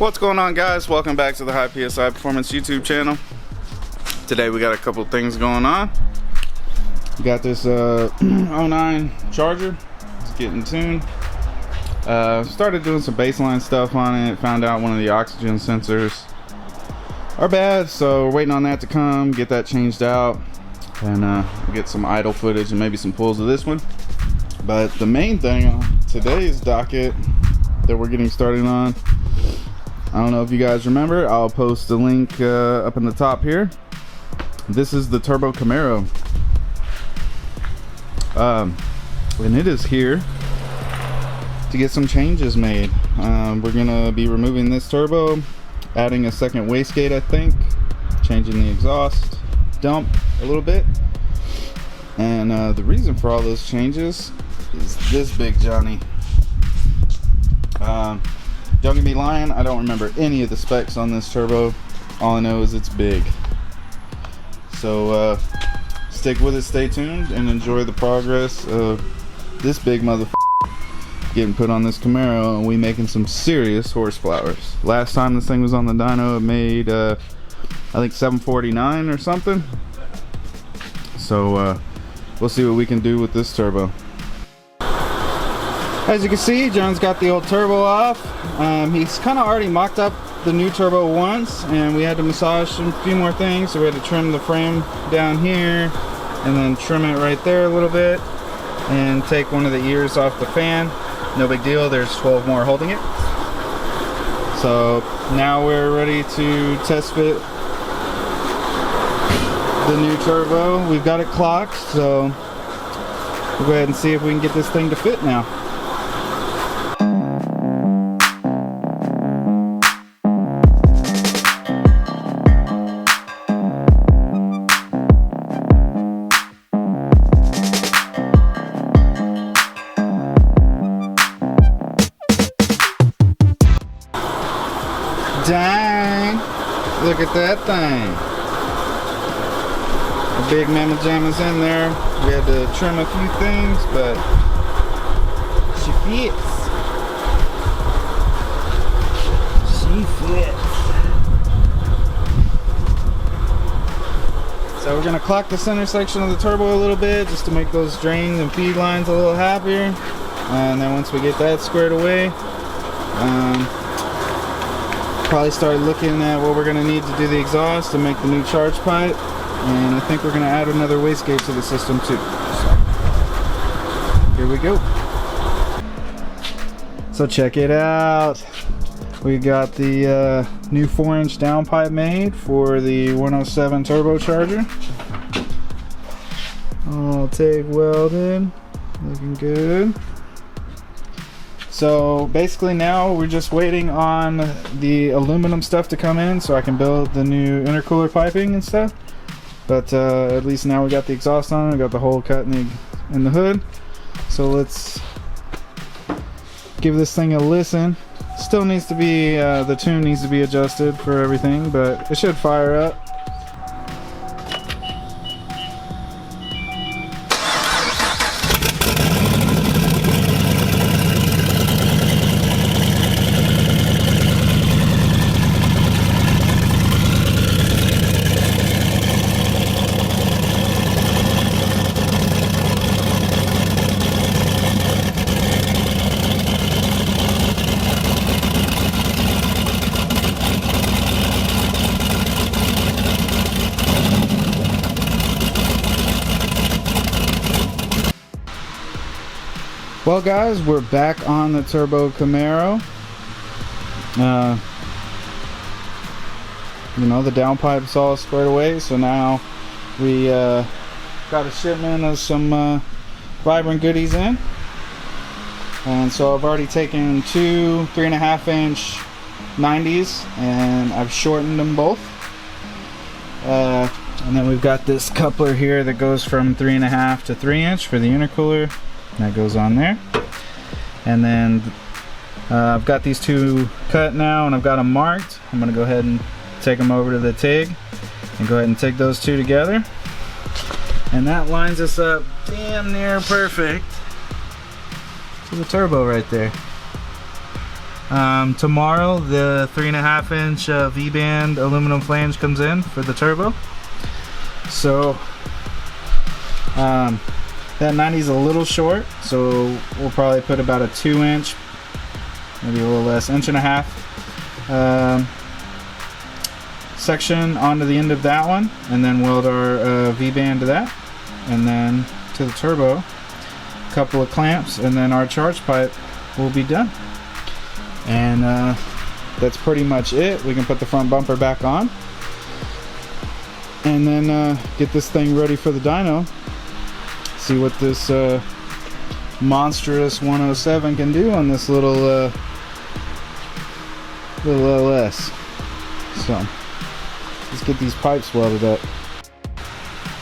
What's going on, guys? Welcome back to the High PSI Performance YouTube channel. Today we got a couple things going on. We got this 09 Charger. It's getting tuned. Started doing some baseline stuff on it. Found out one of the oxygen sensors are bad, so we're waiting on that to come, get that changed out, and get some idle footage and maybe some pulls of this one. But the main thing on today's docket that we're getting started on, I don't know if you guys remember, I'll post the link up in the top here. This is the Turbo Camaro, and it is here to get some changes made. We're gonna be removing this turbo, adding a second wastegate, I think, changing the exhaust dump a little bit, and the reason for all those changes is this big Johnny. Don't get me lying, I don't remember any of the specs on this turbo. All I know is it's big. So stick with it, stay tuned, and enjoy the progress of this big motherfucker getting put on this Camaro, and we making some serious horseflowers. Last time this thing was on the dyno, it made I think 749 or something. So we'll see what we can do with this turbo. As you can see, John's got the old turbo off. He's kind of already mocked up the new turbo once, and we had to massage a few more things. So we had to trim the frame down here and then trim it right there a little bit and take one of the ears off the fan. No big deal, there's 12 more holding it. So now we're ready to test fit the new turbo. We've got it clocked, so we'll go ahead and see if we can get this thing to fit now. Dang, look at that thing. The big mamma jamma's in there. We had to trim a few things, but she fits. She fits. So we're gonna clock the center section of the turbo a little bit just to make those drains and feed lines a little happier. And then once we get that squared away, probably start looking at what we're going to need to do the exhaust to make the new charge pipe, and I think we're going to add another wastegate to the system too. So here we go. So check it out, we got the new 4-inch downpipe made for the 107 turbocharger. I'll take welded, looking good. So basically now we're just waiting on the aluminum stuff to come in so I can build the new intercooler piping and stuff. But at least now we got the exhaust on it, we got the hole cut in the hood. So let's give this thing a listen. Still needs to be, the tune needs to be adjusted for everything, but it should fire up. Well, guys, we're back on the Turbo Camaro. You know, the downpipe's all squared away, so now we got a shipment of some Vibrant goodies in. And so I've already taken two 3.5-inch 90s and I've shortened them both. And then we've got this coupler here that goes from 3.5 to 3-inch for the intercooler. That goes on there. And then I've got these two cut now and I've got them marked. I'm gonna go ahead and take them over to the TIG and go ahead and take those two together. And that lines us up damn near perfect to the turbo right there. Tomorrow the 3.5 inch V-band aluminum flange comes in for the turbo. So that 90 is a little short, so we'll probably put about a 2 inch, maybe a little less, 1.5 inch section onto the end of that one, and then weld our V-band to that, and then to the turbo, a couple of clamps, and then our charge pipe will be done. And that's pretty much it. We can put the front bumper back on, and then get this thing ready for the dyno. See what this monstrous 107 can do on this little LS. So let's get these pipes welded up.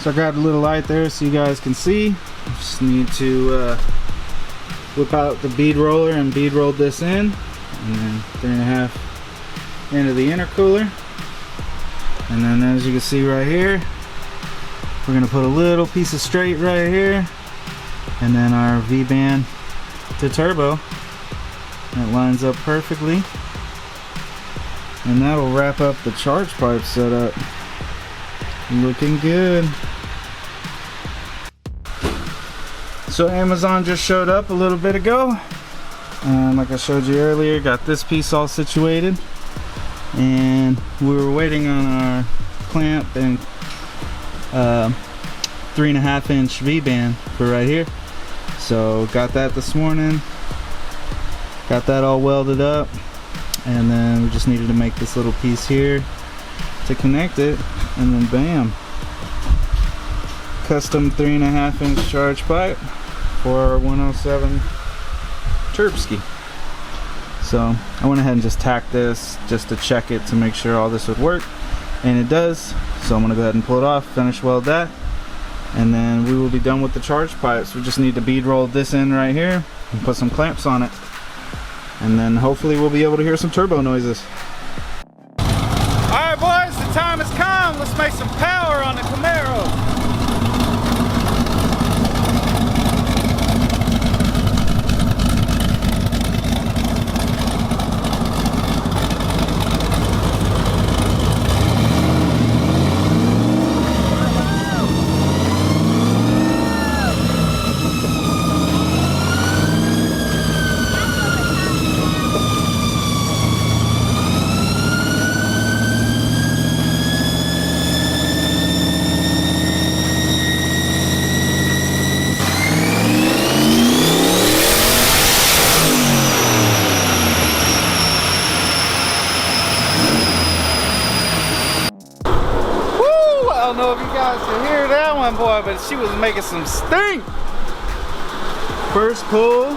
So I grabbed a little light there so you guys can see. Just need to whip out the bead roller and bead roll this in, and then 3.5 into the intercooler. And then as you can see right here, we're gonna put a little piece of straight right here, and then our V-band to turbo. That lines up perfectly, and that'll wrap up the charge pipe setup. Looking good. So Amazon just showed up a little bit ago, and like I showed you earlier, got this piece all situated, and we were waiting on our clamp and 3.5 inch V-band for right here. So got that this morning, got that all welded up, and then we just needed to make this little piece here to connect it, and then bam, custom 3.5 inch charge pipe for our 107 Turbski. So I went ahead and just tacked this just to check it to make sure all this would work, and it does. So I'm gonna go ahead and pull it off, finish weld that, and then we will be done with the charge pipes. We just need to bead roll this in right here and put some clamps on it, and then hopefully we'll be able to hear some turbo noises. Alright boys, the time has come. Let's make some power on the Camaro. I don't know if you guys can hear that one, boy, but she was making some stink. First pull.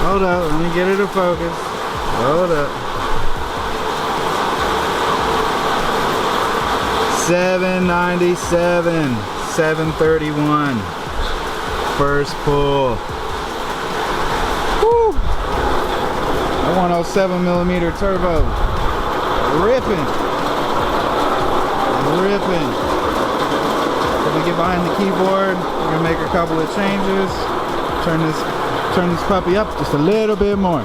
Hold up, let me get her to focus. Hold up. 797, 731. First pull. Woo! A 107mm turbo. Ripping. Ripping. So we get behind the keyboard, we're gonna make a couple of changes, turn this puppy up just a little bit more.